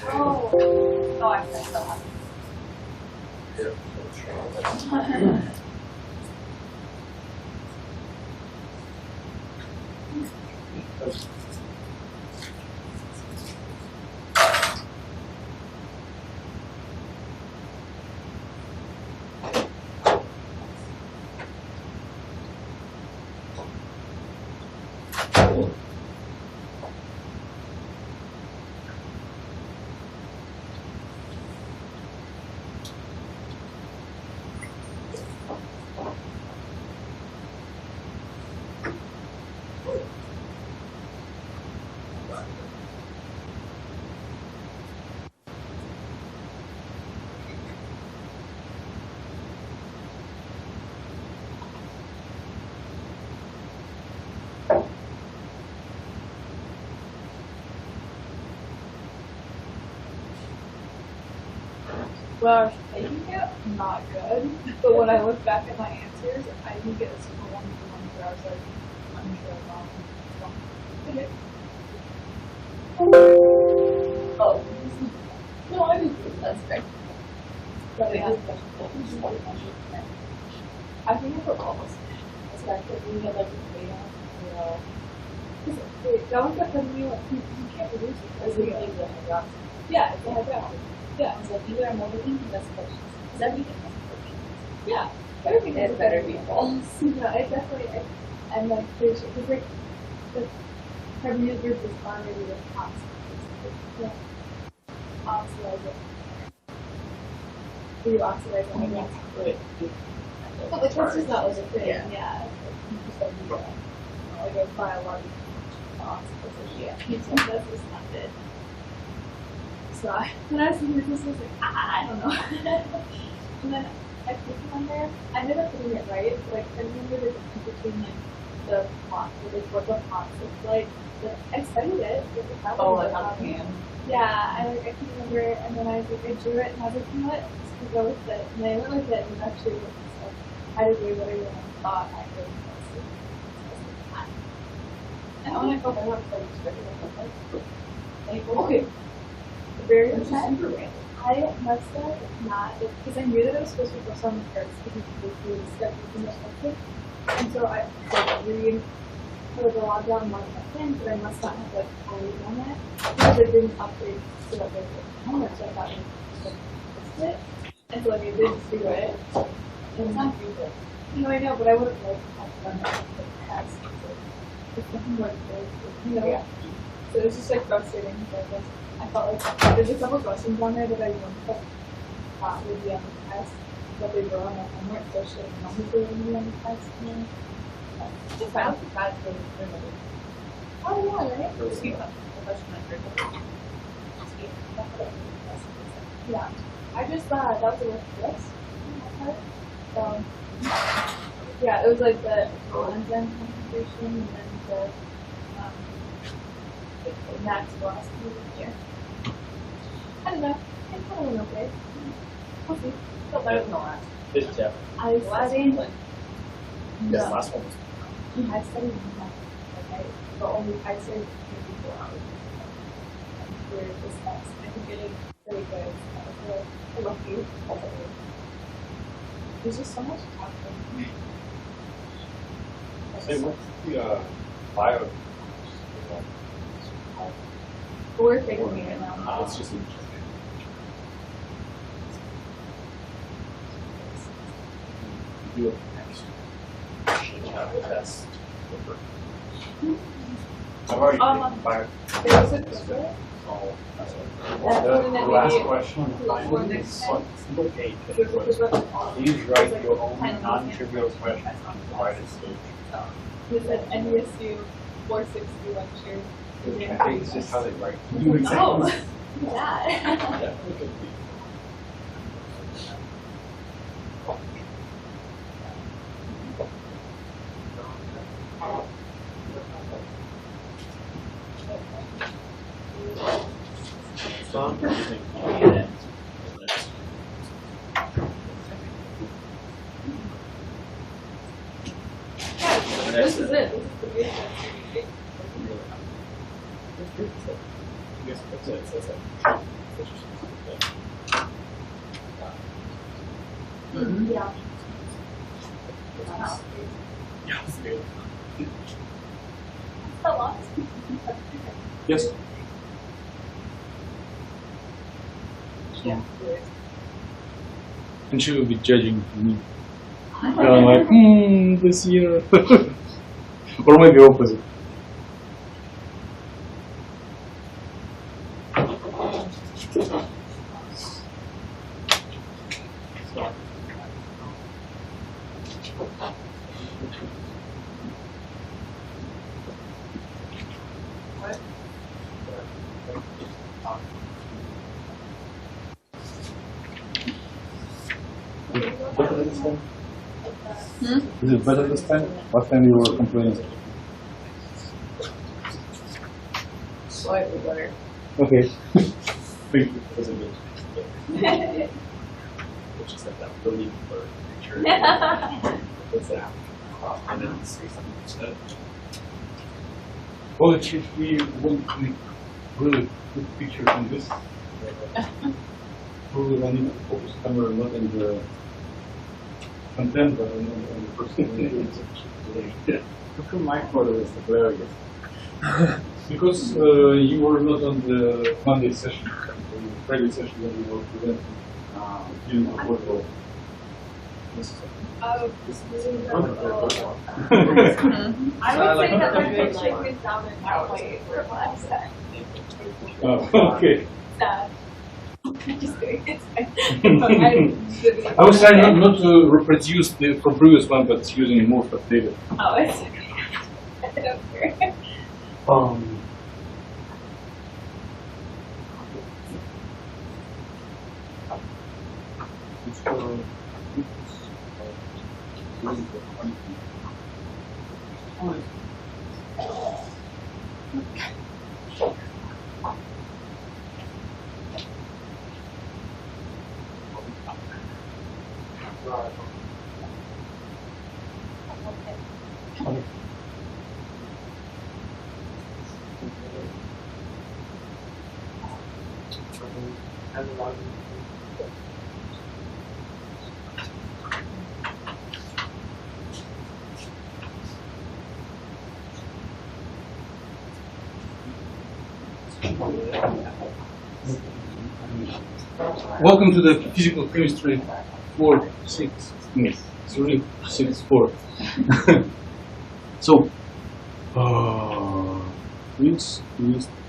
Oh, I messed that. Well, I think it not good, but when I look back at my answers, I think it was for one of the ones where I was like, unsure about. Oh, no, I didn't think that's great. But yeah, I think I put almost. Especially when you get like a video, you know. Wait, that one's got telling you you can't produce it. Because you need the Hagerrot. Yeah, it's a Hagerrot. Yeah, it's like either I'm modeling best questions. Because everything has questions. Yeah, everything is better be false. No, it definitely, and like, there's, because like, the Harmonic group is already with oscillators. Yeah. Oscillator. Do you oscillate on the next group? But like, that's just not like a thing. Yeah. You just don't do that. Like a biological oscillator. Yeah. That's just not it. So when I was thinking this, I was like, I don't know. And then I clicked on there. I ended up getting it right. But like, I remember the difference between like the font, like what the fonts look like. But I studied it. Oh, like on hand. Yeah, I can't remember it. And then I was like, I drew it, and I was like, you know what? Just go with it. And I went with it, and it actually looked like I did way better than I thought I could. And when I felt I want to study like, okay. Very interesting. I must have not, because I knew that I was supposed to go on the first because we were discussing the subject. And so I like read the log down one of my things, but I must not have like already done that because it didn't update so that there's like homework. So I thought I missed it. And so like I did do it. And it's not good. No, I know, but I would have like done that like past. It's nothing like this, you know. Yeah. So it's just like frustrating because I felt like there's a couple questions on there that I wouldn't have thought would be on the test, but they were on the homework, so I should have known that they would be on the test. Just found the test for the Oh, yeah, right? Yeah. I just thought that was a list. Yeah, it was like the enzyme concentration and then the max velocity. Yeah. I don't know. It kind of went okay. We'll see. Still better than the last. This chapter. I studied. This last one was. I studied but only I studied maybe 4 hours. And for this test, I think getting really good. I love you. There's just so much happening. Hey, what's the bio? We're figuring it out. It's just interesting. You do it next. Test. I've already taken bio. There's a picture. Oh, that's it. The last question on the single page. Please write your own non-trivial questions on provided stage. It said NESU 460 lecture. I think it's just how they write. Oh, yeah. This is it. This is the basic. Yes, that's it. Yeah. A lot. Yes. Yeah. And she will be judging me. Like, this year. Or maybe opposite. Better this time? Is it better this time? Last time you were complaining. Slightly better. Okay. Thank you. That's a good. Which is that really blurry picture. What's that? And then say something instead. Well, if we want to make really good picture from this, we will need to focus camera not on the content, but on the person. How come my photo is the blurriest? Because you were not on the Monday session, the Friday session when you were presenting during the photo. Oh, This this is is oh, I would say that my picture is down in that way for last time. okay. Sad. Just kidding. It's fine. I was trying not to reproduce the from previous one, but using most of data. Oh, it's okay. I don't care. Welcome to the physical chemistry 364. So, this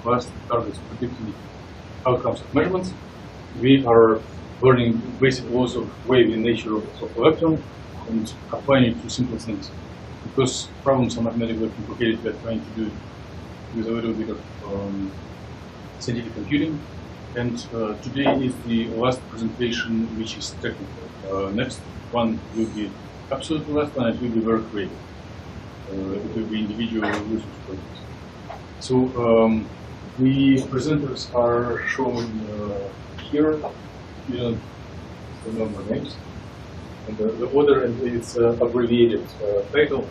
class targets predicting outcomes of measurements. We are learning basic laws of wave in nature of electron and applying it to simple things. Because problems are mathematically complicated, we are trying to do it with a little bit of scientific computing. And today is the last presentation, which is technical. Next one will be absolutely last one, it will be very creative. It will be individual research projects. So the presenters are shown here. You don't remember names. And the order, and it's abbreviated title.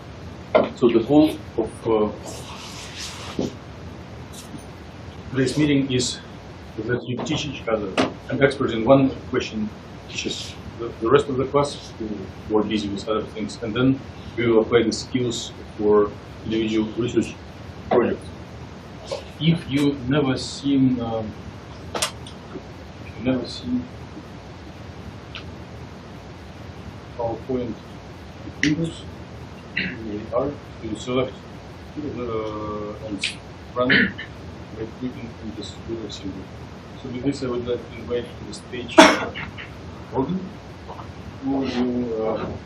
So the goal of today's meeting is that you teach each other. An expert in one question teaches the rest of the class who work easy with other things, and then we will apply the skills for individual research projects. If you never seen, PowerPoint videos, they are, you select and run it by clicking on this little symbol. So with this, I would like to invite to the stage Morgen, who will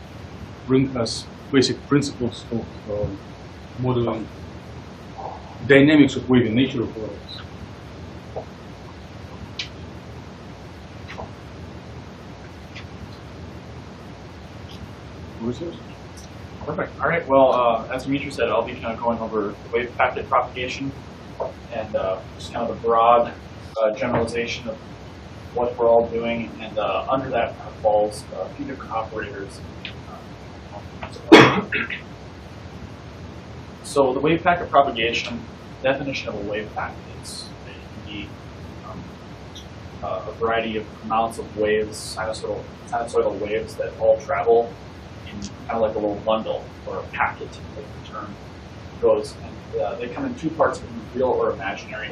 bring us basic principles of modeling dynamics of wave in nature of waves. Perfect. All right. Well, as Dimitri said, I'll be kind of going over wave packet propagation and just kind of a broad generalization of what we're all doing, and under that kind of falls a few different operators. So the wave packet propagation definition of a wave packet is the variety of amounts of waves, sinusoidal waves that all travel in kind of like a little bundle or a packet, like the term goes. And they come in two parts, real or imaginary.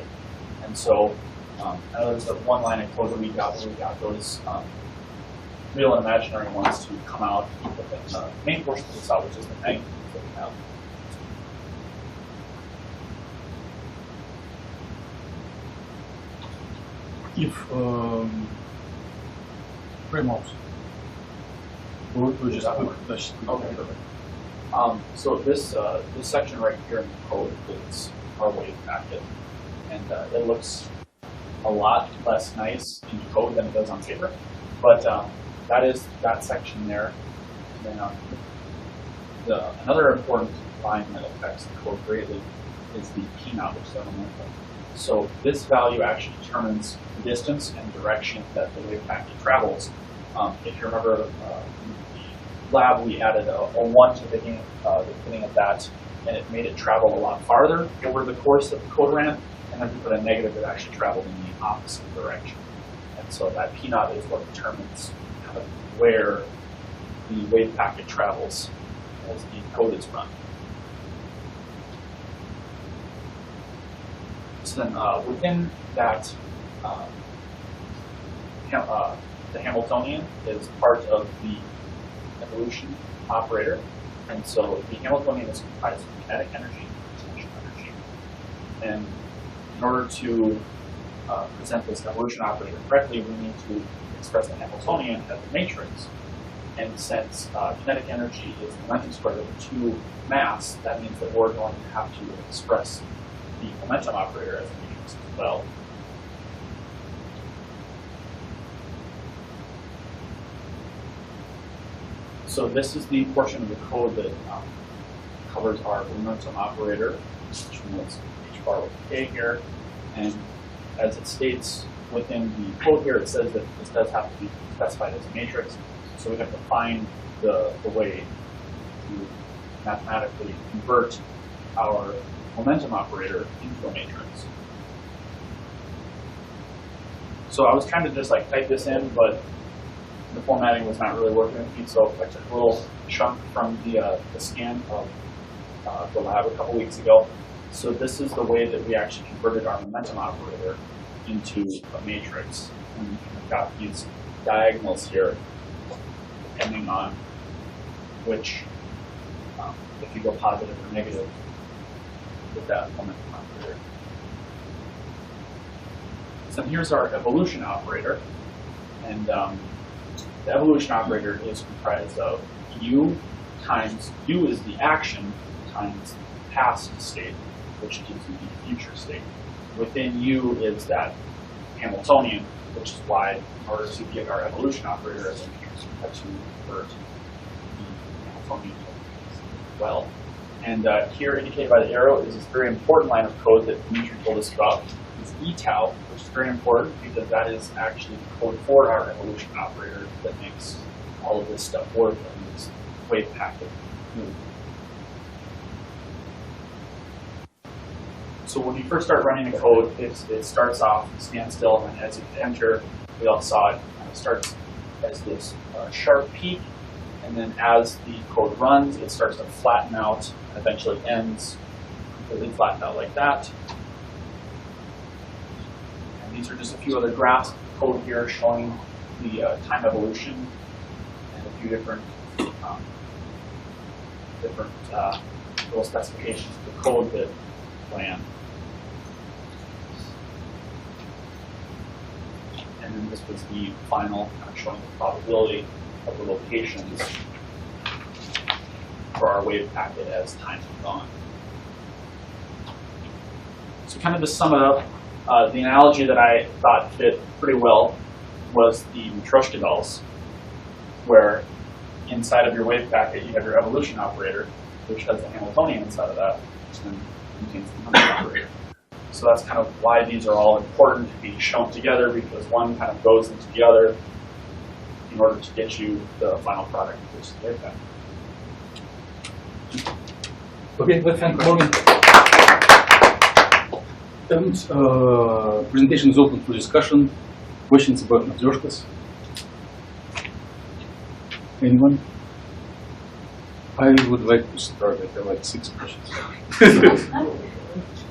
And so I know there's one line of code that we got those real and imaginary ones to come out within the main portion of the cell, which is the negative that we have. If mouse, we'll just push. Okay, perfect. So this section right here in the code is our wave packet, and it looks a lot less nice in code than it does on paper, but that is that section there. And then another important line that affects the code greatly is the P0, which is elemental. So this value actually determines the distance and direction that the wave packet travels. If you remember in the lab, we added a 1 to the beginning of that, and it made it travel a lot farther over the course that the code ran. And then we put a negative that actually traveled in the opposite direction. And so that P0 is what determines kind of where the wave packet travels as the code is run. So then within that, the Hamiltonian is part of the evolution operator. And so the Hamiltonian is comprised of kinetic energy and potential energy. And in order to present this evolution operator correctly, we need to express the Hamiltonian as a matrix. And since kinetic energy is momentum squared over 2 mass, that means that we're going to have to express the momentum operator as a matrix as well. So this is the portion of the code that covers our momentum operator, which is h bar with k here. And as it states within the code here, it says that this does have to be specified as a matrix. So we have to find the way to mathematically convert our momentum operator into a matrix. So I was trying to just like type this in, but the formatting was not really working with me. So I took a little chunk from the scan of the lab a couple weeks ago. So this is the way that we actually converted our momentum operator into a matrix. And we've got these diagonals here, depending on which, if you go positive or negative with that momentum operator. So here's our evolution operator. And the evolution operator is comprised of U times, U is the action times past state, which gives you the future state. Within U is that Hamiltonian, which is why in order to get our evolution operator as a matrix, we have to convert the Hamiltonian as well. And here indicated by the arrow is this very important line of code that Dimitri told us about. It's ETAU, which is very important because that is actually the code for our evolution operator that makes all of this stuff work and this wave packet move. So when you first start running the code, it starts off standstill, and as you enter, we all saw it starts as this sharp peak, and then as the code runs, it starts to flatten out and eventually ends completely flattened out like that. And these are just a few other graphs of the code here showing the time evolution and a few different little specifications of the code that ran. And then this was the final, kind of showing the probability of the locations for our wave packet as time went on. So kind of to sum it up, the analogy that I thought fit pretty well was the Matryoshka dolls, where inside of your wave packet you have your evolution operator, which has the Hamiltonian inside of that, which then contains the momentum operator. So that's kind of why these are all important to be shown together, because one kind of goes into the other in order to get you the final product, which is the wave packet. Okay, well, thank you, Morgen. Presentation is open for discussion. questions about matryoshkas? Anyone? I would like to start. I have like 6 questions.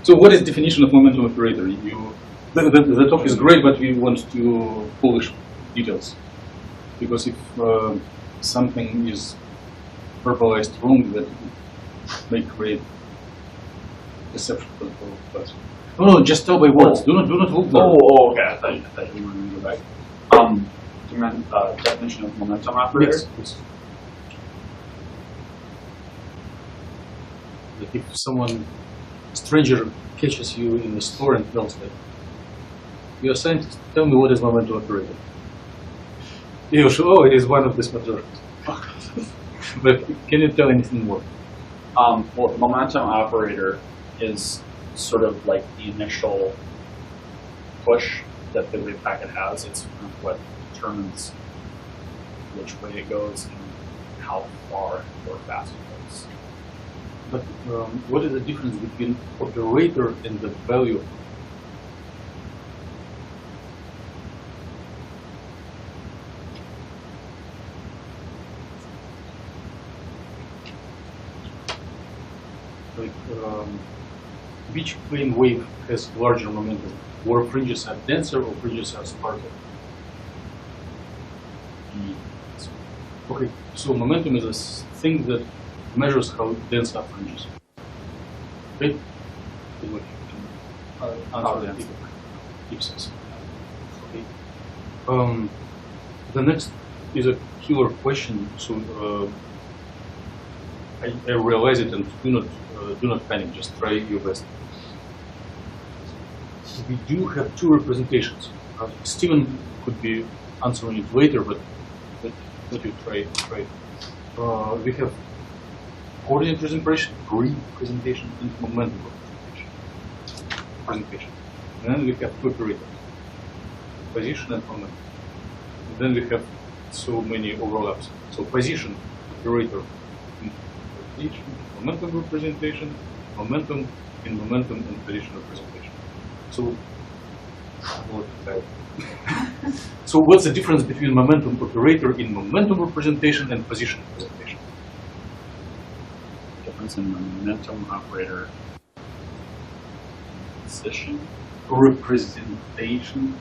So, what is definition of momentum operator? The talk is great, but we want to polish details, because if something is verbalized wrong, that may create deception for the class. No, just tell by words. Do not look. Oh, okay. I thought you were going to go back. You meant definition of momentum operator? Yes. Like if someone, stranger, catches you in the store and tells that you're a scientist, tell me what is momentum operator. You should, oh, it is one of these materials. But can you tell anything more? Well, the momentum operator is sort of like the initial push that the wave packet has. It's kind of what determines which way it goes and how far or fast it goes. But what is the difference between operator and the value? Like, which plane wave has larger momentum? Or fringes are denser or fringes are sparser? Okay, so momentum is a thing that measures how dense are fringes. Okay? Answer that if says. Okay. The next is a killer question. So I realize it, and do not panic. Just try your best. We do have 2 representations. Stephen could be answering it later, but let you try. We have coordinate representation and momentum representation. And then we have 2 operators, position and momentum. And then we have so many overlaps. So position operator in position, momentum representation, momentum in momentum and position representation. So, so what's the difference between momentum operator in momentum representation and position representation? Difference in momentum operator position representation,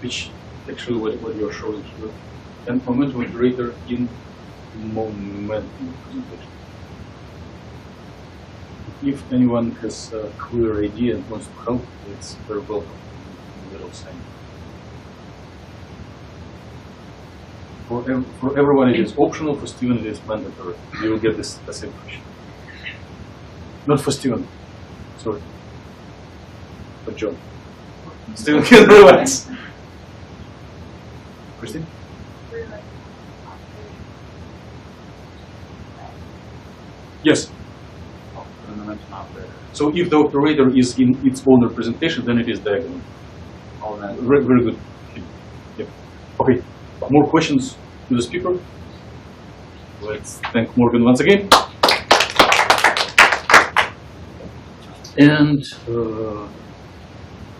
which actually what you're showing here, and momentum operator in momentum representation. If anyone has a clear idea and wants to help, it's very welcome in the little sign. For everyone it is optional, for Steven it is mandatory. You will get this the same question. Not for Steven, sorry. For John. Steven can relax. Kristen? Yes. momentum operator. So if the operator is in its own representation, then it is diagonal. All that. Very, very good. Yep. Okay. More questions to the speaker? Let's thank Morgen once again. And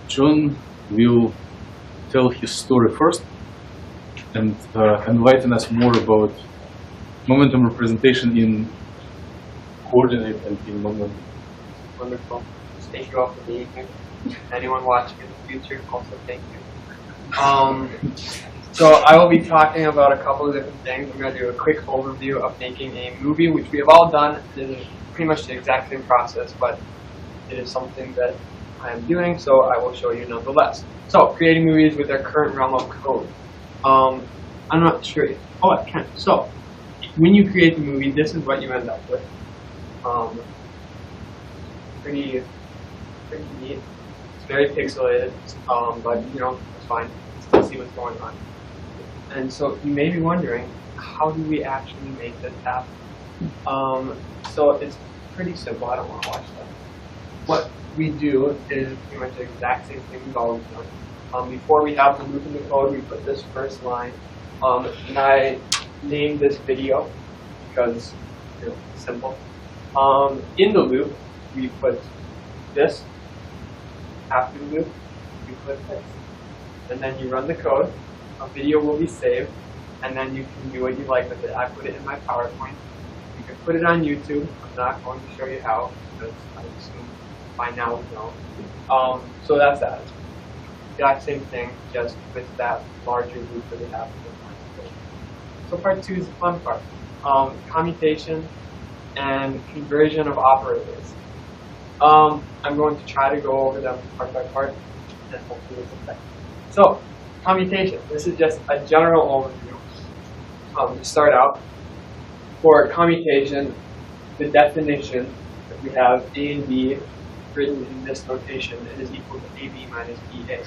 John will tell his story first and enlighten us more about momentum representation in coordinate and in moment. Wonderful. Thank you all for being here. Anyone watching in the future, also thank you. So I will be talking about a couple of different things. I'm going to do a quick overview of making a movie, which we have all done. It is pretty much the exact same process, but it is something that I am doing, so I will show you nonetheless. So, creating movies with their current realm of code. I'm not sure. Oh, I can. So, when you create the movie, this is what you end up with. Pretty neat. It's very pixelated, but you know, it's fine. Still see what's going on. And so you may be wondering, how do we actually make this happen? So it's pretty simple. I don't want to watch that. What we do is pretty much the exact same thing we've always done. Before we have the loop in the code, we put this first line. And I named this video because, you know, it's simple. In the loop, we put this. After the loop, we put this. and then you run the code. A video will be saved, and then you can do what you like with it. I put it in my PowerPoint. You can put it on YouTube. I'm not going to show you how, because I assume by now we know. So that's that. Exact same thing, just with that larger loop that we have. So part 2 is the fun part. Commutation and conversion of operators. I'm going to try to go over them part by part, and hopefully it's effective. So, commutation. This is just a general overview. To start out, for commutation, the definition that we have A and B written in this notation, it is equal to AB minus BA.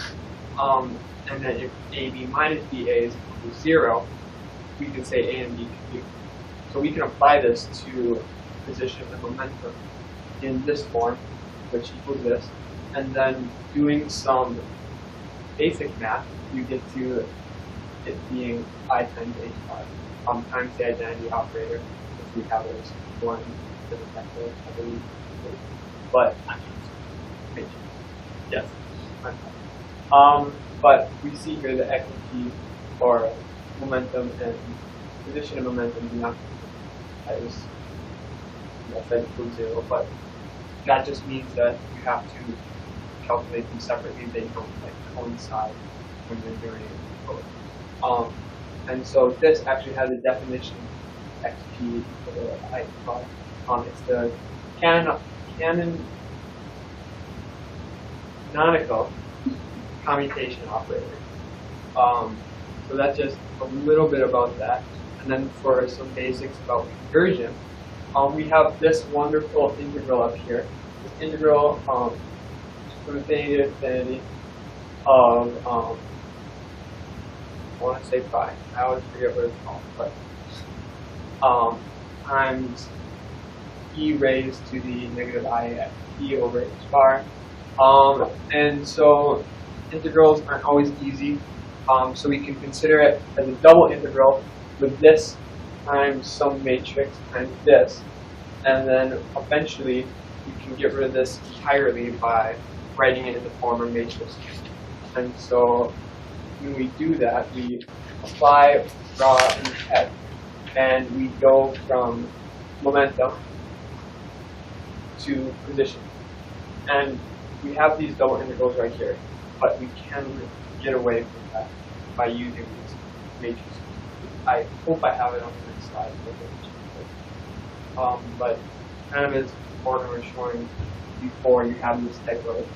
And then if AB minus BA is equal to 0, we can say A and B commute. So we can apply this to position and momentum in this form, which equals this, and then doing some basic math, you get to it being I times H bar, times the identity operator, which we have as 1 to the factor, I believe. But, yes, but we see here the equity or momentum and position and momentum do not, I said equals 0, but that just means that you have to calculate them separately. They don't coincide when you're doing code. And so this actually has a definition, XP equal to I bar. It's the canonical commutation operator. So that's just a little bit about that. And then for some basics about conversion, we have this wonderful integral up here. This integral from infinity to infinity of, I want to say pi. I always forget what it's called, but times e raised to the negative I e over h bar. And so integrals aren't always easy. So we can consider it as a double integral with this times some matrix times this, and then eventually you can get rid of this entirely by writing it in the form of matrix. And so when we do that, we apply raw and head, and we go from momentum to position. And we have these double integrals right here, but we can get away from that by using these matrices. I hope I have it on the next slide. But kind of as Morgen was showing before, you have this type of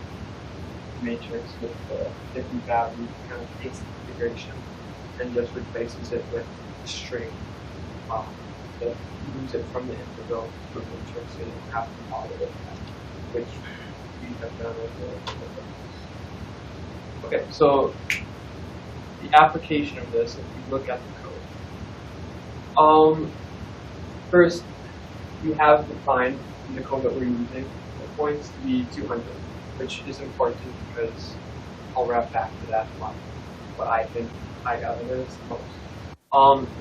matrix with the different values, kind of takes the integration and just replaces it with a string that moves it from the integral to the matrix, so you don't have to model it, which we have done over. Okay, so the application of this, if you look at the code. First, you have defined in the code that we're using the points to be 200, which is important because I'll wrap back to that one. What I think I got of this most.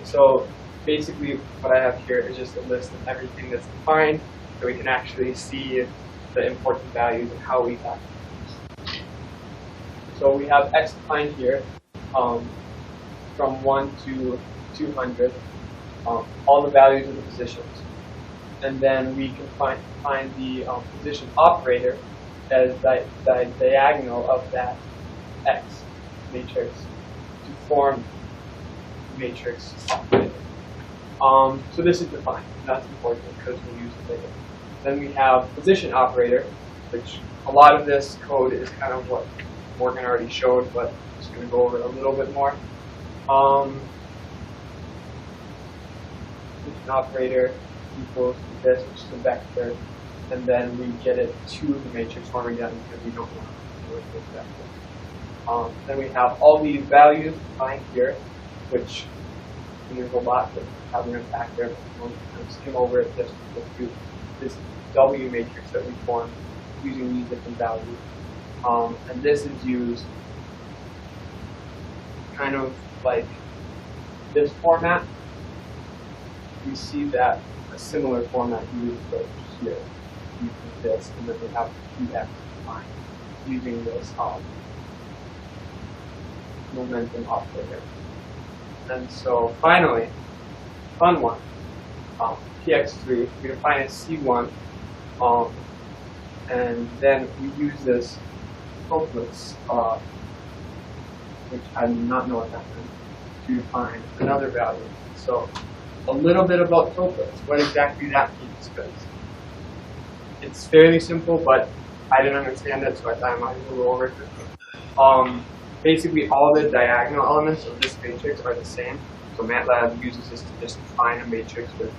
So basically, what I have here is just a list of everything that's defined, so we can actually see the important values and how we got them. So we have x defined here from 1 to 200, all the values of the positions. And then we can find the position operator as the diagonal of that x matrix to form matrix operator. So this is defined. That's important because we'll use it later. Then we have position operator, which a lot of this code is kind of what Morgen already showed, but I'm just going to go over it a little bit more. Position operator equals to this, which is a vector, and then we get it to the matrix form again because we don't want to do it with vector. Then we have all these values defined here, which there's a lot that have an impact there. We'll kind of skim over it just to go through this W matrix that we formed using these different values. And this is used kind of like this format. We see that a similar format used here, using this, and then we have 2x defined using this momentum operator. And so finally, fun one, px3, we define as C1, and then we use this Toplitz, which I do not know what that means, to define another value. So a little bit about Toplitz, what exactly that means, because it's fairly simple, but I didn't understand it, so I thought I might as well go over it. Basically, all the diagonal elements of this matrix are the same. So MATLAB uses this to just define a matrix with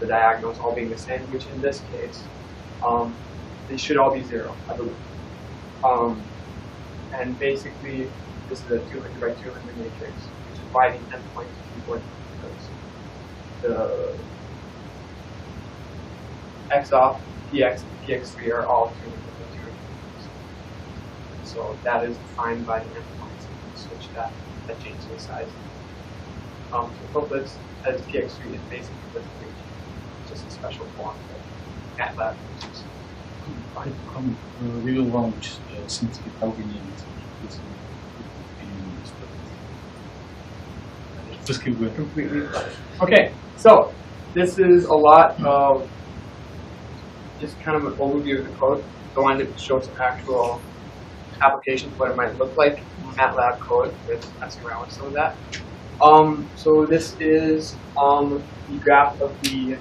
the diagonals all being the same, which in this case, they should all be 0, I believe. And basically, this is a 200 by 200 matrix, which is why the endpoint is important, because the x off, px, and px3 are all 200 by 200 matrices. So that is defined by the endpoints. If you switch that changes the size. So Toplitz as px3 is basically this matrix, just a special form that MATLAB uses. We will launch since we have been just keep going. Completely. Okay, so this is a lot of just kind of an overview of the code. I wanted to show some actual applications, what it might look like in MATLAB code, with messing around with some of that. So this is the graph of the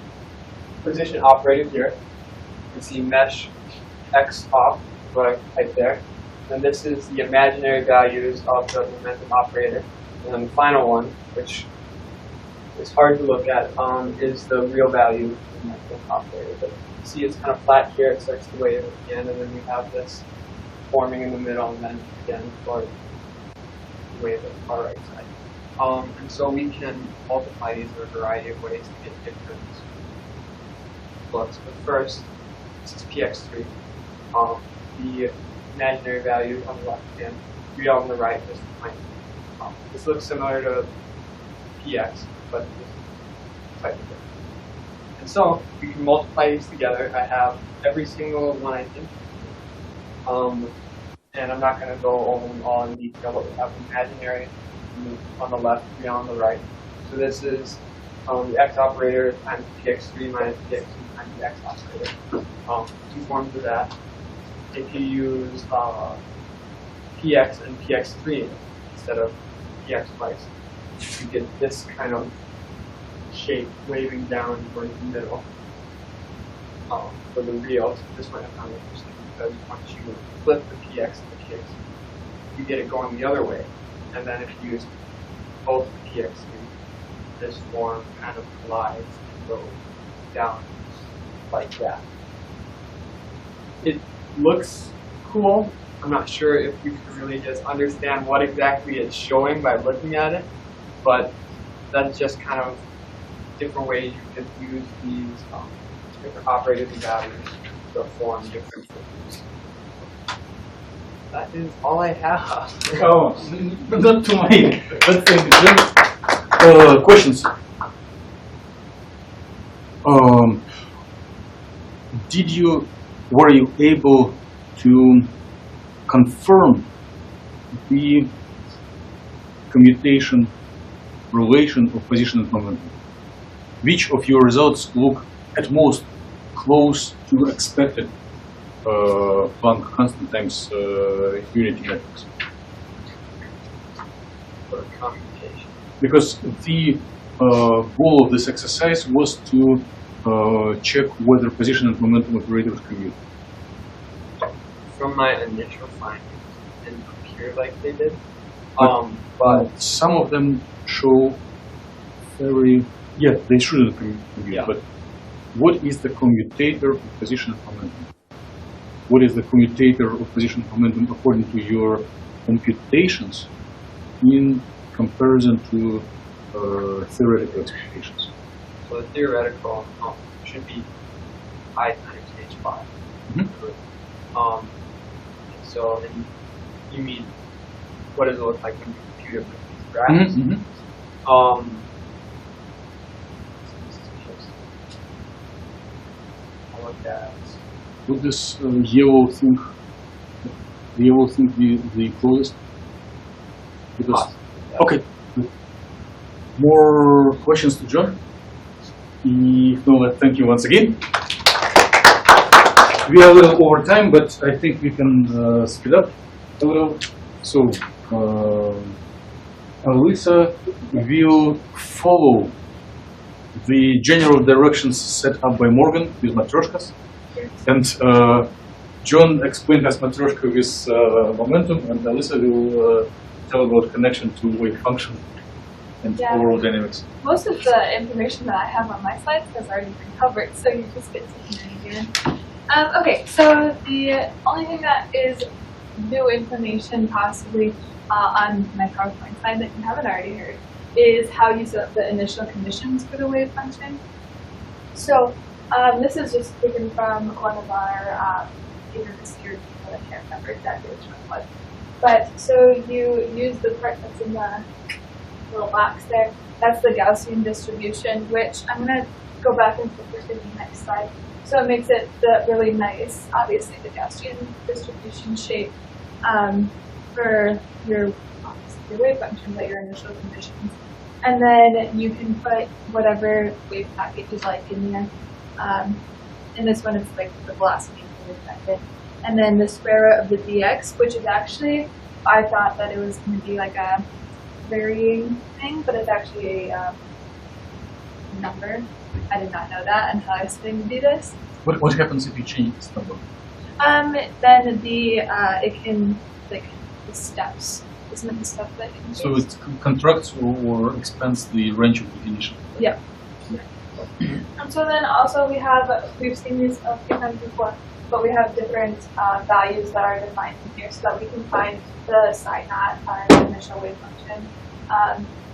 position operator here. You can see mesh x off, what I typed there. And this is the imaginary values of the momentum operator. And then the final one, which is hard to look at, is the real value of the momentum operator. But you see it's kind of flat here, it starts to wave at the end, and then we have this forming in the middle, and then again for the wave at the far right side. And so we can multiply these in a variety of ways to get different looks. But first, this is px3. The imaginary value on the left hand, real on the right, just fine. This looks similar to px, but this is slightly different. And so we can multiply these together. I have every single one, I think. And I'm not going to go over them all in detail, but we have imaginary on the left, real on the right. So this is the x operator times px3 minus px2 times the x operator. Two forms of that. If you use px and px3 instead of px twice, you get this kind of shape waving down towards the middle. For the real, this might have found interesting because once you flip the px and the px, you get it going the other way. And then if you use both the px3, this form kind of collides and goes down like that. It looks cool. I'm not sure if you can really just understand what exactly it's showing by looking at it, but that's just kind of different ways you can use these different operators and values to form different figures. That is all I have. Oh, not too many. Let's take questions. Were you able to confirm the commutation relation of position and momentum? Which of your results look at most close to expected Planck constant times unity metrics? For commutation. Because the goal of this exercise was to check whether position and momentum operators commute. From my initial findings, it didn't appear like they did. But some of them show very, yeah, they shouldn't commute. Yeah. But what is the commutator of position and momentum? What is the commutator of position and momentum according to your computations in comparison to theoretical expectations? So the theoretical should be I times h5. Mm-hmm. So then you mean, what does it look like when you compute it with these graphs? Mm-hmm. I'll look at. Would this yellow thing be the closest? Because Okay. More questions to John? If not, thank you once again. We are a little over time, but I think we can speed up a little. So, Alyssa will follow the general directions set up by Morgen with matryoshkas, and John explained as matryoshka with momentum, and Alyssa will tell about connection to wave function and overall dynamics. Most of the information that I have on my slides has already been covered, so you just get to hear it again. Okay, so the only thing that is new information possibly on my PowerPoint slide that you haven't already heard is how you set up the initial conditions for the wave function. So this is just taken from one of our either this year, I can't remember exactly which one it was. But so you use the part that's in the little box there. That's the Gaussian distribution, which I'm going to go back and put this in the next slide. So it makes it really nice, obviously, the Gaussian distribution shape for your wave function, but your initial conditions. And then you can put whatever wave packet you like in there. In this one, it's like the velocity of the wave packet. And then the square root of the dx, which is actually, I thought that it was going to be like a varying thing, but it's actually a number. I did not know that until I was going to do this. What happens if you change this number? Then it can, like, the steps. Isn't it the step that it can So change? it contracts or expands the range of definition. Yeah. And so then also we've seen these a few times before, but we have different values that are defined in here so that we can find the psi naught, our initial wave function.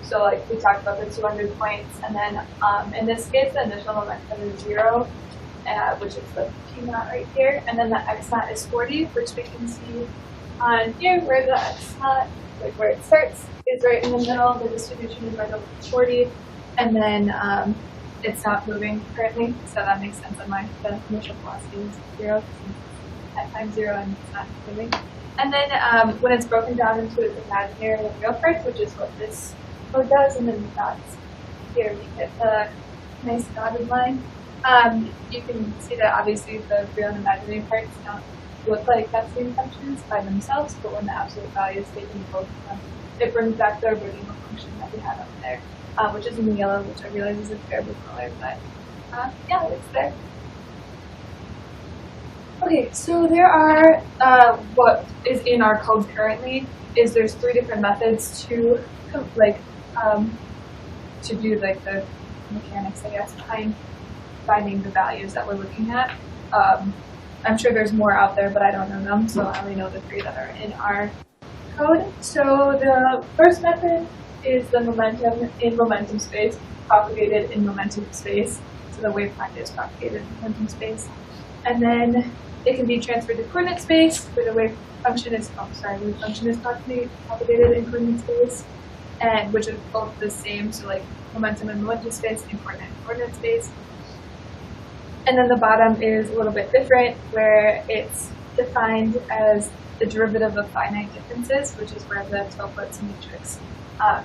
So like we talked about the 200 points, and then in this case the initial momentum is 0, which is the p naught right here, and then the x naught is 40, which we can see on here where the x naught, like where it starts, is right in the middle. The distribution is right over 40, and then it's not moving currently, so that makes sense on why the initial velocity is 0 at time 0 and it's not moving. And then when it's broken down into its imaginary and real parts, which is what this code does, and then the dots here, we get the nice dotted line. You can see that obviously the real and imaginary parts don't look like Gaussian functions by themselves, but when the absolute value is taken both of them, it brings back the original function that we had up there, which is in the yellow, which I realize is a terrible color, but yeah, it's there. Okay, so there are, what is in our code currently is there's 3 different methods to do like the mechanics, I guess, behind finding the values that we're looking at. I'm sure there's more out there, but I don't know them, so I only know the 3 that are in our code. So the first method is the momentum in momentum space, propagated in momentum space. So the wave packet is propagated in momentum space. And then it can be transferred to coordinate space, where the wave function is propagated in coordinate space, and which is both the same, so like momentum in momentum space and coordinate space. And then the bottom is a little bit different, where it's defined as the derivative of finite differences, which is where the Tilpitz matrix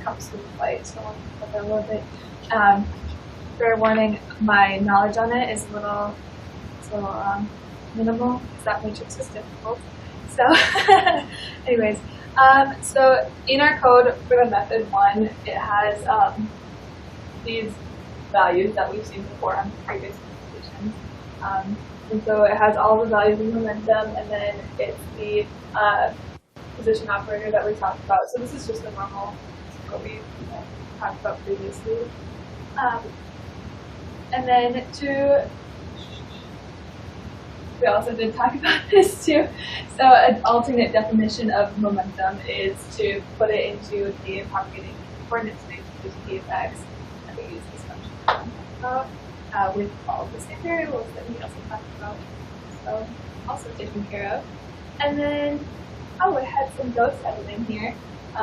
comes to play. So I'll put that a little bit. Fair warning, my knowledge on it is a little minimal, because that matrix is difficult. So anyways, so in our code for the method 1, it has these values that we've seen before on previous presentations. And so it has all the values of momentum, and then it's the position operator that we talked about. So this is just the normal, what we talked about previously. And then we also did talk about this too. So an alternate definition of momentum is to put it into the propagating coordinate space, which is pfx, and we use this function that we talked about with all of the same variables that we also talked about. So also taken care of. And then, oh, it had some ghost editing here. The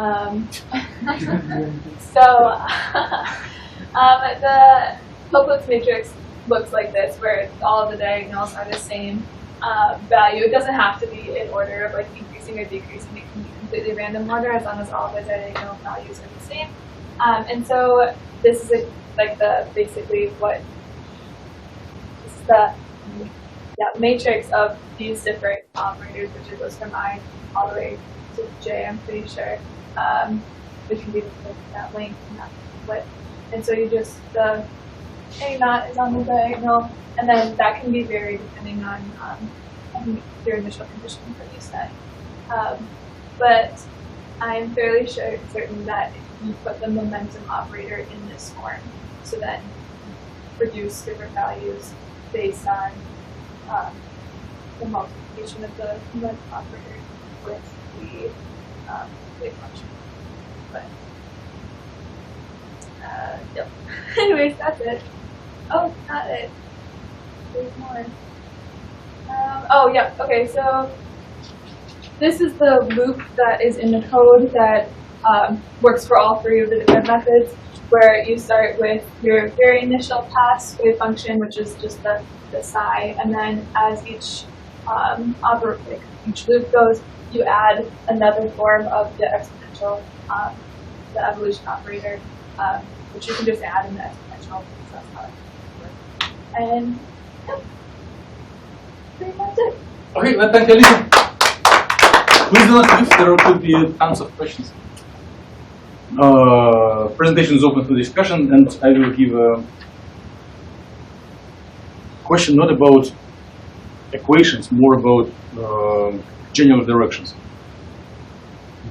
Tilpitz matrix looks like this, where all of the diagonals are the same value. It doesn't have to be in order of like increasing or decreasing. It can be completely random order as long as all the diagonal values are the same. And so this is basically what this is the matrix of these different operators, which goes from I all the way to J, I'm pretty sure, which can be that length and that width. And so you just, the A naught is on the diagonal, and then that can be varied depending on your initial condition that you set. But I'm fairly certain that you put the momentum operator in this form, so then produce different values based on the multiplication of the momentum operator with the wave function. But yep. Anyways, that's it. Oh, not it. There's more. Oh, yeah. Okay, so this is the loop that is in the code that works for all three of the different methods, where you start with your very initial pass wave function, which is just the psi, and then as each each loop goes, you add another form of the exponential, the evolution operator, which you can just add in the exponential. So that's how it works. And yeah, pretty much it. Okay, well, thank you, Alyssa. Please do not leave, there could be tons of questions. Presentation is open for discussion, and I will give a question not about equations, more about general directions.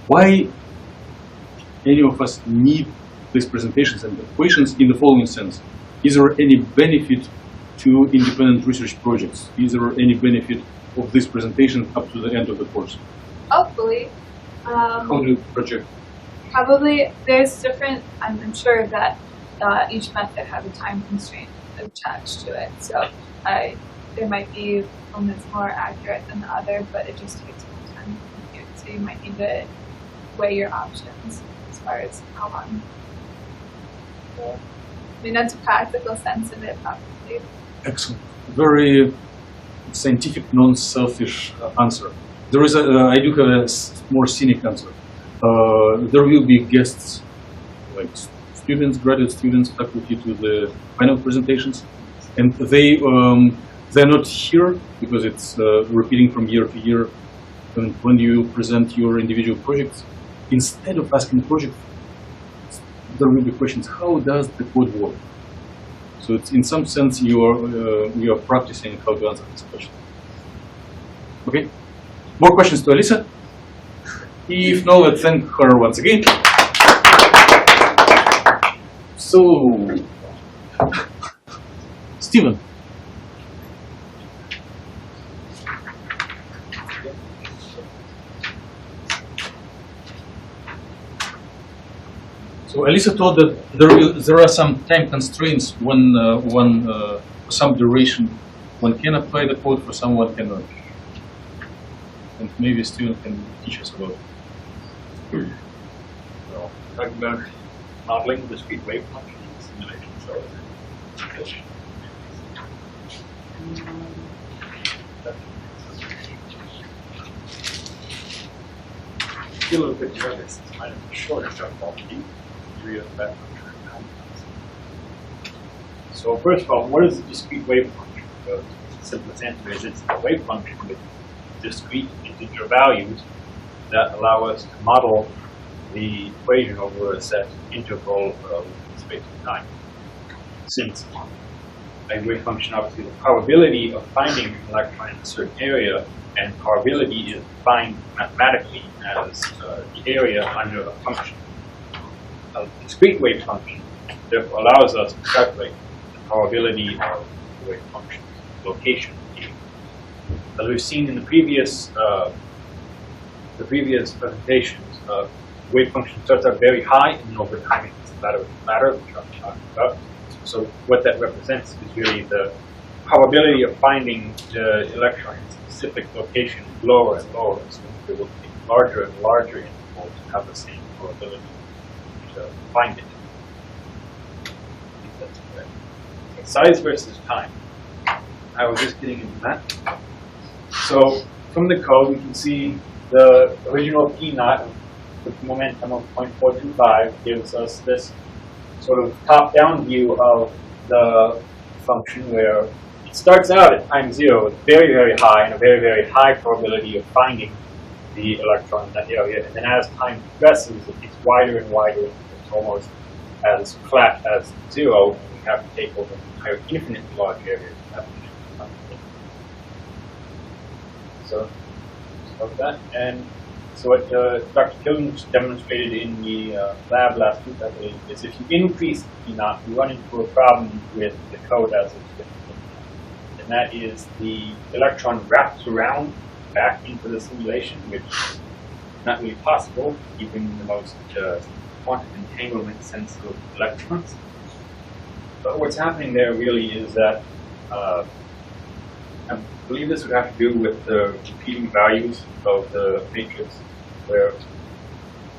Why any of us need these presentations and equations in the following sense? Is there any benefit to independent research projects? Is there any benefit of this presentation up to the end of the course? Hopefully. How do you project? Probably there's different, I'm sure that each method has a time constraint attached to it. So there might be one that's more accurate than the other, but it just takes more time to compute. So you might need to weigh your options as far as how long. So, I mean, that's a practical sense of it, probably. Excellent. Very scientific, non-selfish answer. There is I do have a more cynic answer. There will be guests, like students, graduate students, faculty to the final presentations, and they're not here because it's repeating from year to year. And when you present your individual projects, instead of asking project, there will be questions: how does the code work? So it's, in some sense, you are practicing how to answer this question. Okay. More questions to Alyssa? If no, let's thank her once again. So, Steven. So Alyssa thought that there are some time constraints when for some duration one can apply the code, for someone cannot. And maybe a student can teach us about it. So, talking about modeling discrete wave functions in simulation. So, a little bit of this. I'm shorter term quality. So first of all, what is a discrete wave function? The simplest answer is it's a wave function with discrete integer values that allow us to model the equation over a set interval of space and time. Since a wave function, obviously, the probability of finding an electron in a certain area, and probability is defined mathematically as the area under a function. A discrete wave function therefore allows us to calculate the probability of the wave function's location. As we've seen in the previous presentations, wave function starts out very high, and over time it gets flatter, which I'm talking about. So what that represents is really the probability of finding the electron in a specific location lower and lower. So it will take larger and larger intervals to have the same probability to find it. I think that's correct. Size versus time. I was just getting into that. So from the code, we can see the original P naught with momentum of 0.425 gives us this sort of top-down view of the function where it starts out at time 0 with very, very high and a very, very high probability of finding the electron in that area. And then as time progresses, it gets wider and wider. It's almost as flat as 0. And we have to take over an entire infinitely large area. So that. And so what Dr. Kilden demonstrated in the lab last week, I believe, is if you increase P naught, you run into a problem with the code as it's written. And that is the electron wraps around back into the simulation, which is not really possible, given the most quantum entanglement sense of electrons. But what's happening there really is that I believe this would have to do with the repeating values of the matrix, where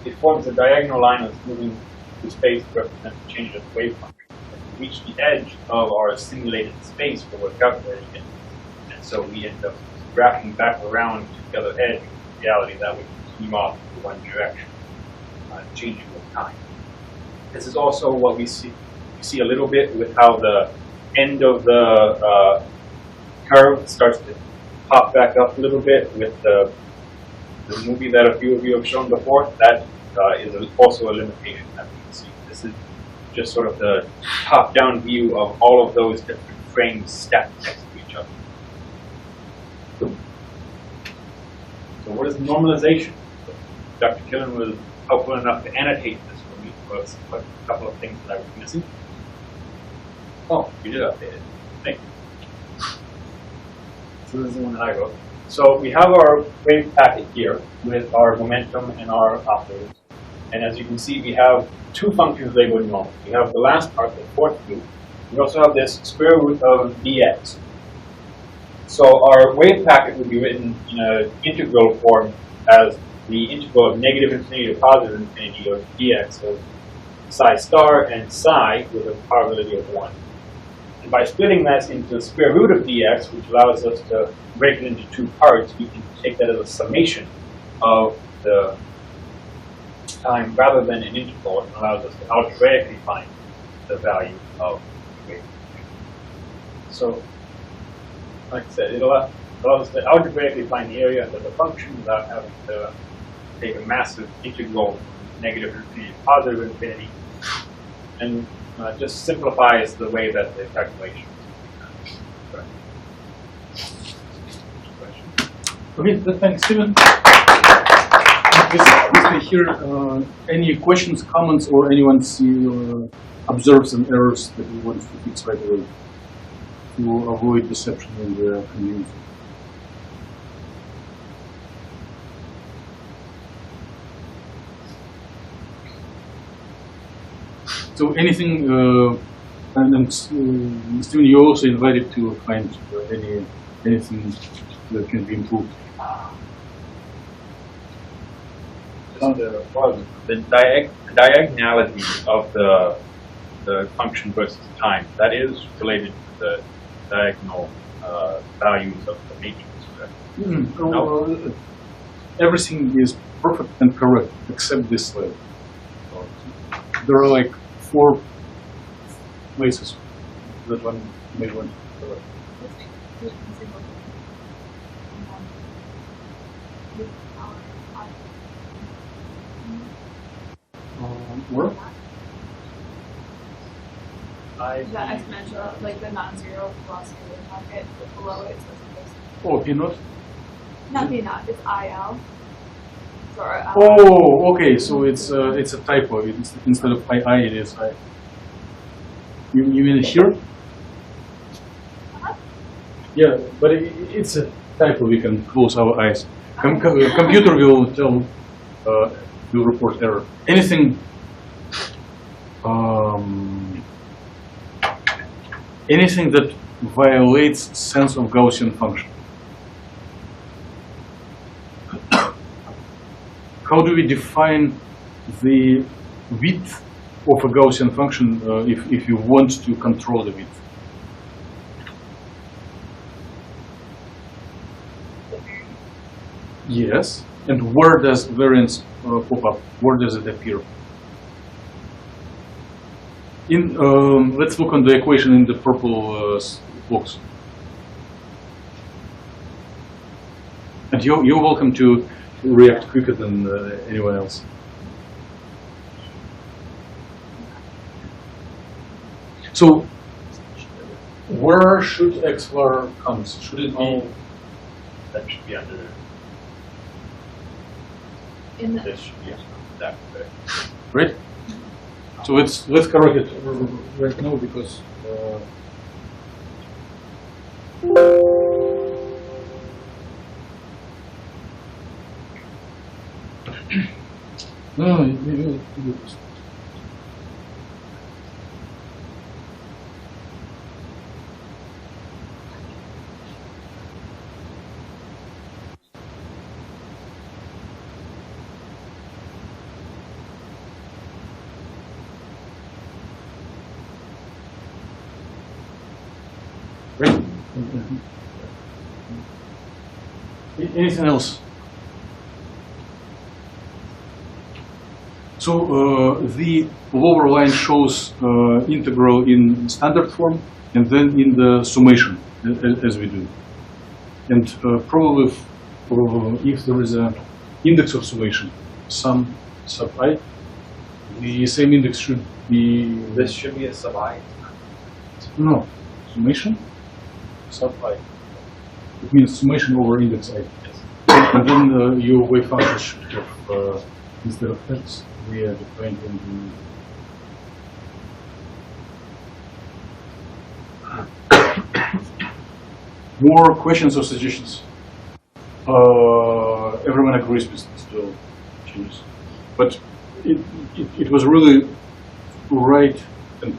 it forms a diagonal line that's moving through space to represent the change of the wave function. If we reach the edge of our simulated space where we're calculating it, and so we end up wrapping back around to the other edge. In reality, that would continue off in one direction, changing with time. This is also what we see a little bit with how the end of the curve starts to pop back up a little bit with the movie that a few of you have shown before. That is also a limitation that we can see. This is just sort of the top-down view of all of those different frames stacked next to each other. So what is normalization? Dr. Killen was helpful enough to annotate this for me, but a couple of things that I was missing. Oh, you did update it. Thank you. So this is the one that I wrote. So we have our wave packet here with our momentum and our oscillators. And as you can see, we have two functions labeled normal. We have the last part, the fourth loop. We also have this square root of dx. So our wave packet would be written in an integral form as the integral of negative infinity to positive infinity of dx of psi star and psi with a probability of 1. And by splitting that into the square root of dx, which allows us to break it into two parts, we can take that as a summation of the time rather than an integral. It allows us to algebraically find the value of the wave. So, like I said, it allows us to algebraically find the area under the function without having to take a massive integral from negative infinity to positive infinity, and just simplifies the way that the calculation is done. Okay, thanks, Steven. Is there here any questions, comments, or anyone see observes and errors that you want to fix right away to avoid deception in the community? So anything, and Steven, you're also invited to find anything that can be improved. The diagonality of the function versus time, that is related to the diagonal values of the matrix. No. Everything is perfect and correct except this level. There are like 4 places that one may want to correct. Where? The exponential, like the non-zero velocity pocket, below it says Oh, P0? not P naught, it's IL. Or, Oh, okay. So it's a typo. Instead of II, it is I. You mean here? Yeah, but it's a typo. We can close our eyes. Computer will tell, will report error. Anything. Anything that violates sense of Gaussian function. How do we define the width of a Gaussian function if you want to control the width? Yes, And where does variance pop up? Where does it appear? Let's look on the equation in the purple box. And you're welcome to react quicker than anyone else. So, where should x var come? Should it be? That should be under there. In the, This should be that way. Right? So let's correct it right now because no, maybe do this. Right? Anything else? So the lower line shows integral in standard form and then in the summation as we do. And probably if there is an index of summation, sum sub I, the same index should be... This should be a sub I. No, summation sub I. It means summation over index I. And then your wave function should have, instead of x, we are defined in the... More questions or suggestions? Everyone agrees with still changes. But it was really right and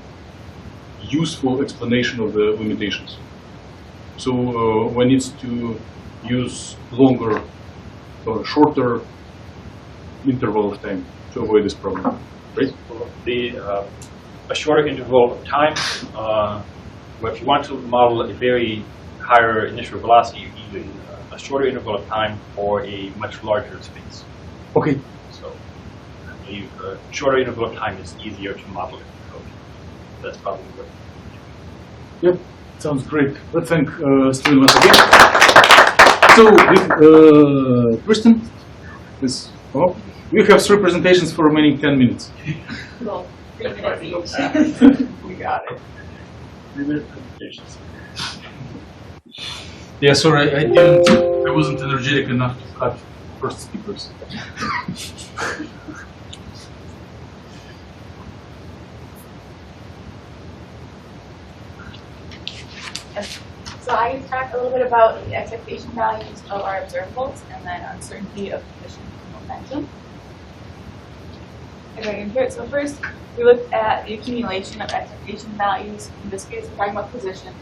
useful explanation of the limitations. So one needs to use longer or shorter interval of time to avoid this problem, right? A shorter interval of time, but if you want to model a very higher initial velocity, you need a shorter interval of time or a much larger space. Okay. So I believe a shorter interval of time is easier to model in code. That's probably what. Yep, sounds great. Let's thank Steven once again. So, with Kristen, please come up. We have 3 presentations for remaining 10 minutes. well, 3 minutes each. We got it. 3-minute presentations. Yeah, sorry, I wasn't energetic enough to cut first speakers. So I can talk a little bit about the expectation values of our observables and then uncertainty of position and momentum. So first, we looked at the accumulation of expectation values. In this case, we're talking about position.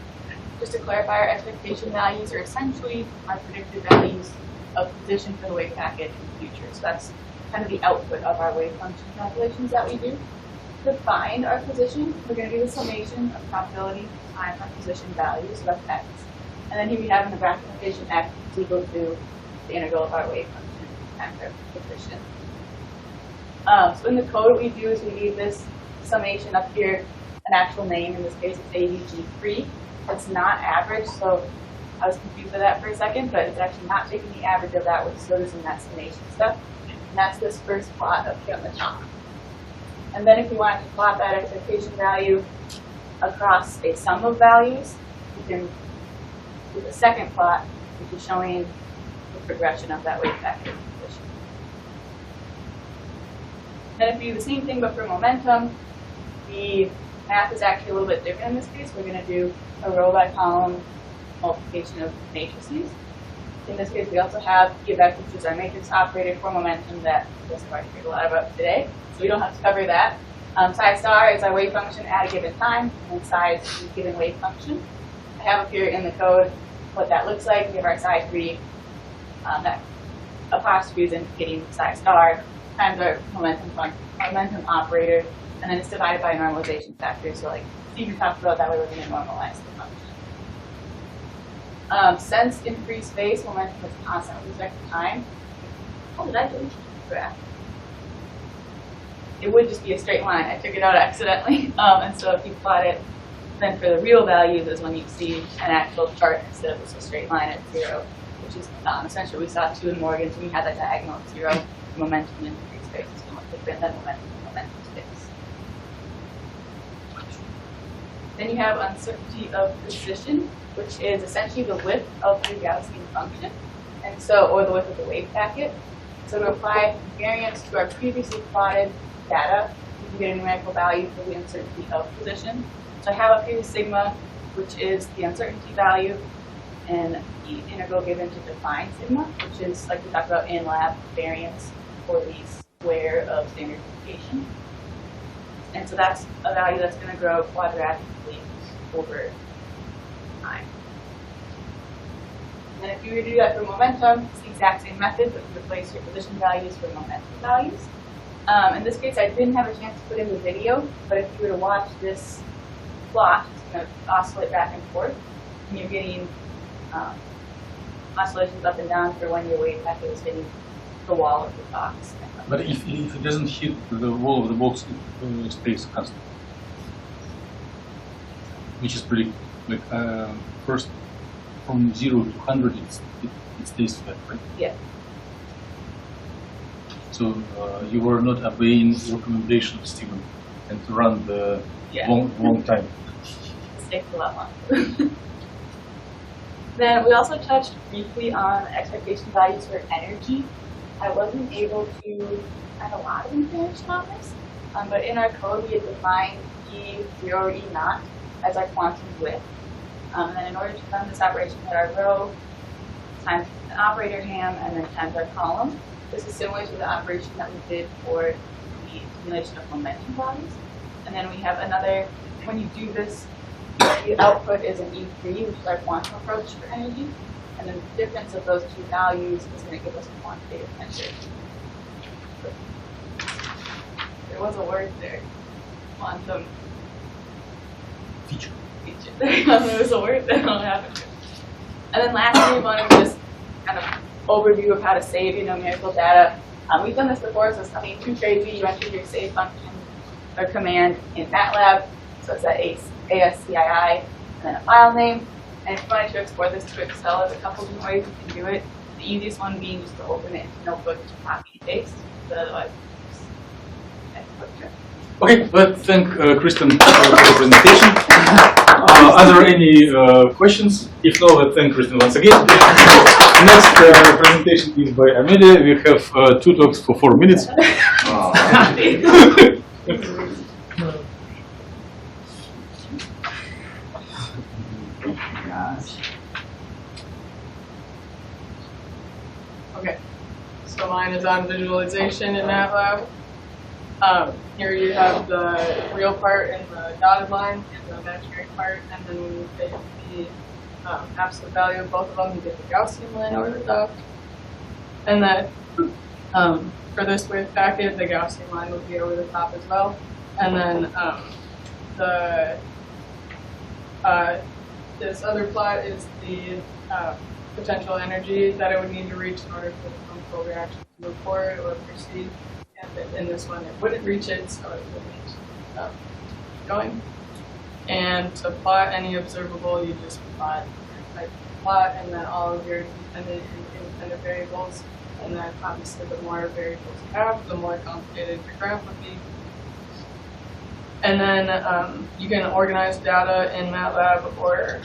Just to clarify, our expectation values are essentially our predicted values of position for the wave packet in the future. So that's kind of the output of our wave function calculations that we do. To find our position, we're going to do the summation of probability times our position value, so that's x. And then here we have in the bracket notation x is equal to the integral of our wave function times our position. So in the code, what we do is we leave this summation up here an actual name. In this case, it's AVG3. It's not average, so I was confused with that for a second, but it's actually not taking the average of that, which shows in that summation stuff. And that's this first plot up here on the top. And then if we wanted to plot that expectation value across a sum of values, we can do the second plot, which is showing the progression of that wave packet position. Then if we do the same thing but for momentum, the math is actually a little bit different in this case. We're going to do a row by column multiplication of matrices. In this case, we also have givex, which is our matrix operator for momentum that I've already heard a lot about today. So we don't have to cover that. Psi star is our wave function at a given time, and psi is the given wave function. I have up here in the code what that looks like. We have our psi 3, that apostrophe is indicating psi star, times our momentum operator, and then it's divided by a normalization factor. So like Stephen talked about, that way we're going to normalize the function. Since in free space, momentum is constant with respect to time, Oh, did I delete the graph? It would just be a straight line. I took it out accidentally. And so if you plot it, then for the real values is when you see an actual chart instead of just a straight line at 0, which is essentially we saw 2 in Morgen, so we had that diagonal at 0, momentum in free space is somewhat different than momentum space. Then you have uncertainty of position, which is essentially the width of the Gaussian function, and so, or the width of the wave packet. So to apply variance to our previously plotted data, you can get a numerical value for the uncertainty of position. So I have up here sigma, which is the uncertainty value, and the integral given to define sigma, which is, like we talked about in lab, variance for the square of standard deviation. And so that's a value that's going to grow quadratically over time. And if you were to do that for momentum, it's the exact same method, but you replace your position values for momentum values. In this case, I didn't have a chance to put in the video, but if you were to watch this plot, it's going to oscillate back and forth, and you're getting oscillations up and down for when your wave packet is hitting the wall of the box. But if it doesn't hit the wall of the box, it stays constant. Which is pretty, like, first from 0 to 100, it stays flat, right? Yeah. So you were not obeying the recommendation of Steven and to run the long time. It takes a lot longer. Then we also touched briefly on expectation values for energy. I wasn't able to find a lot of information on this, but in our code we had defined E0 or E0 as our quantum width. And then in order to run this operation, we had our row times an operator ham and then times our column. This is similar to the operation that we did for the simulation of momentum values. And then we have another, when you do this, the output is an E3, which is our quantum approach for energy. And then the difference of those two values is going to give us a quantitative measure. There was a word there. Quantum Feature. There was a word that I don't have it. And then lastly, we wanted to just kind of overview of how to save your numerical data. We've done this before, so it's nothing too crazy. You enter your save function or command in MATLAB, so it's that ASCII, and then a file name. And if you wanted to export this to Excel, there's a couple different ways you can do it. The easiest one being just to open it into Notebook, copy and paste. But otherwise, just export it. Okay, let's thank Kristen for the presentation. Are there any questions? If not, let's thank Kristen once again. Next presentation is by Amelia. We have 2 talks for 4 minutes. Okay, so mine is on visualization in MATLAB. Here you have the real part in the dotted line and the imaginary part, and then when you take the absolute value of both of them, you get the Gaussian line over the top. And then for this wave packet, the Gaussian line would be over the top as well. And then this other plot is the potential energy that it would need to reach in order for the chemical reaction to move forward or proceed. And in this one, it wouldn't reach it, so it wouldn't keep going. And to plot any observable, you just plot your type of plot, and then all of your dependent and independent variables. And then obviously, the more variables you have, the more complicated your graph would be. And then you can organize data in MATLAB or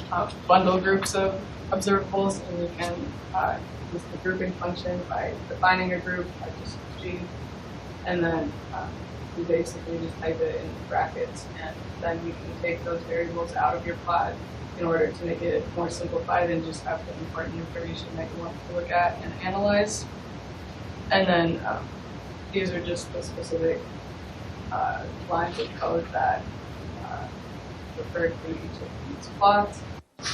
bundle groups of observables, and you can use the grouping function by defining a group by just G. And then you basically just type it in brackets, and then you can take those variables out of your plot in order to make it more simplified and just have the important information that you want to look at and analyze. And then these are just the specific lines of code that refer to each of these plots.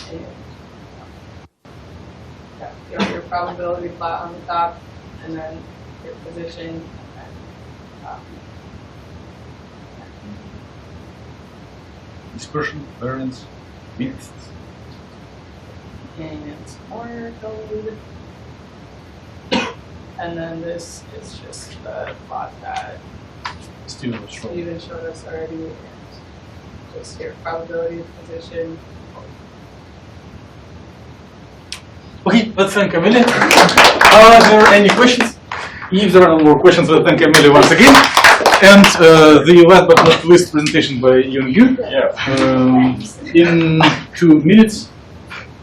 And you have your probability plot on the top, and then your position. Dispersion, variance, width. And some more code. And then this is just the plot that Steven was showing. Steven showed us already. And just here, probability of position. Okay, let's thank Amelia. Are there any questions? If there are no more questions, we'll thank Amelia once again. And the last but not least presentation by Eungyo. In 2 minutes.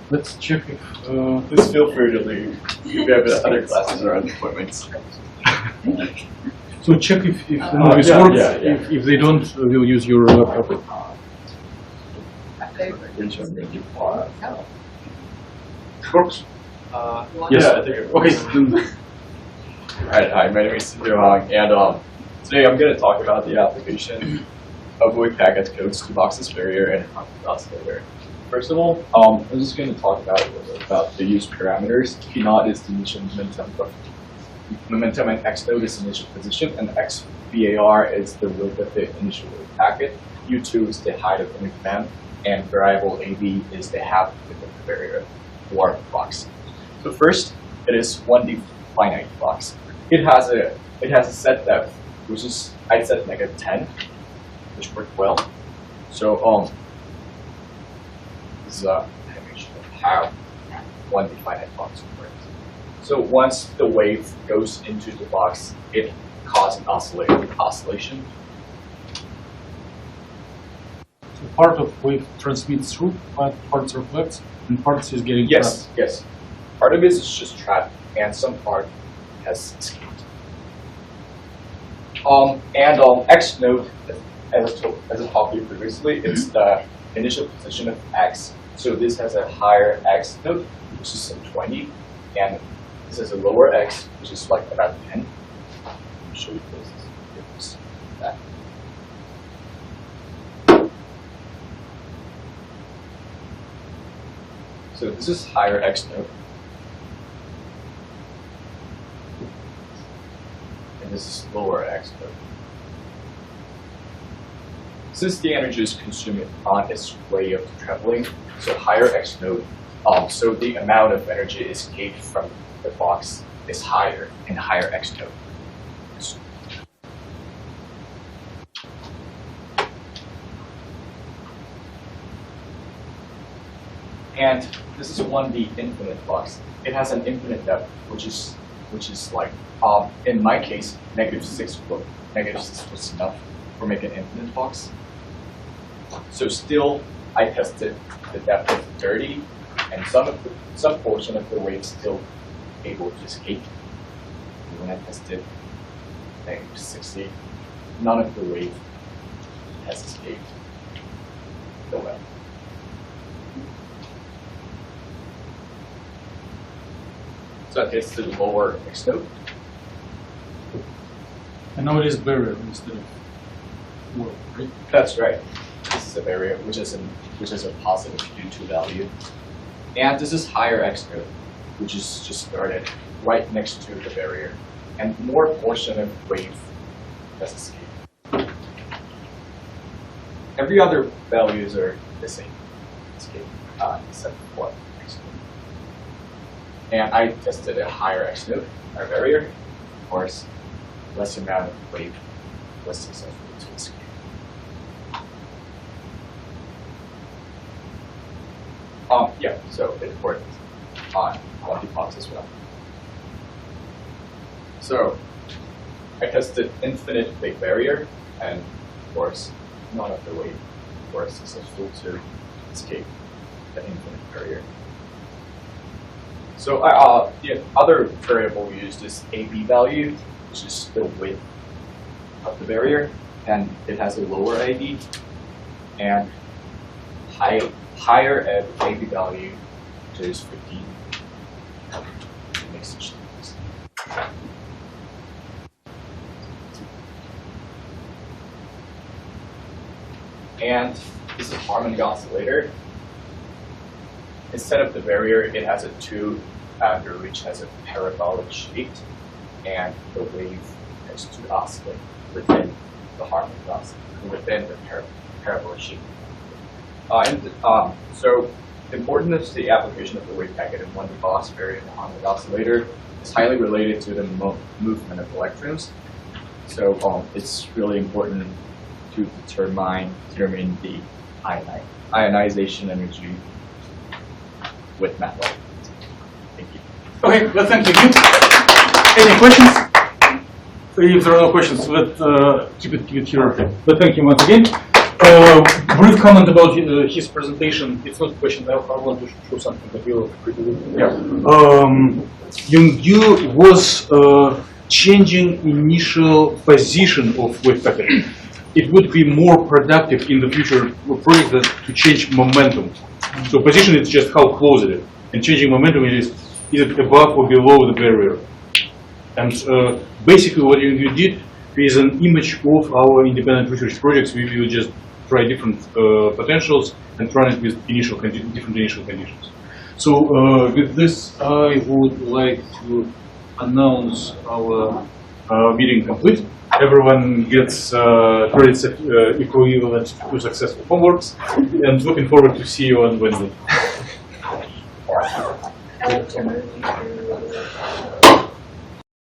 Let's check if. Please feel free to leave. We have other classes or other appointments. So check if the movies work. If they don't, we'll use your laptop. Works? Yes. Yeah, okay. Alright, hi, my name is Yohang, and today I'm going to talk about the application of Wavepackets codes to Box's barrier and Harmonic oscillator. First of all, I'm just going to talk about a little bit about the used parameters. P0 is the initial momentum, and X node is the initial position, and XVAR is the width of the initial wave packet. U2 is the height of the command, and variable AB is the half width of the barrier or box. So first, it is 1D finite box. It has a set depth, which is I set -10, which worked well. So this is a animation of how 1D finite box works. So once the wave goes into the box, it causes an oscillation. So part of wave transmits through, but parts reflects, and parts is getting trapped. Yes. Part of it is just trapped, and some part has escaped. X node, as I talked to you previously, it's the initial position of X. So this has a higher X node, which is 20, and this has a lower X, which is like about 10. Let me show you this. That. So this is higher X node. And this is lower X node. Since the energy is consumed on its way of traveling, so higher X node, so the amount of energy escaped from the box is higher in higher X node. And this is 1D infinite box. It has an infinite depth, which is like, in my case, -6 was enough for making an infinite box. So still, I tested the depth of 30, and some portion of the wave still able to escape. And when I tested -60, none of the wave has escaped the web. So I tested lower X node. And now it is barrier instead of world, right? That's right. This is a barrier, which is a positive U2 value. And this is higher X node, which is just started right next to the barrier. And more portion of wave has escaped. Every other values are the same, except for X node. And I tested a higher X node, our barrier. Of course, less amount of wave was successful to escape. Yeah, so it worked on multi-pops as well. So I tested infinite big barrier, and of course, none of the wave were successful to escape the infinite barrier. So the other variable used is AB value, which is the width of the barrier, and it has a lower AB, and higher at AB value, which is 15. It makes such things. And this is a harmonic oscillator. Instead of the barrier, it has a tube under which has a parabolic shape, and the wave has to oscillate within the harmonic oscillator, within the parabolic shape. So the importance of the application of the wave packet in 1D box barrier and the harmonic oscillator it's highly related to the movement of electrons. So it's really important to determine the ionization energy with MATLAB. Thank you. Okay, well, thank you. Any questions? If there are no questions, let's keep it here. But thank you once again. Brief comment about his presentation. It's not a question. I want to show something that you're pretty good. Yeah. Eungyo was changing initial position of wavepacket. It would be more productive in the future project to change momentum. So position is just how close it is, and changing momentum is it above or below the barrier. And basically, what you did is an image of our independent research projects. We will just try different potentials and run it with different initial conditions. So with this, I would like to announce our meeting complete. Everyone gets credits equivalent to successful homeworks, and looking forward to see you on Wednesday.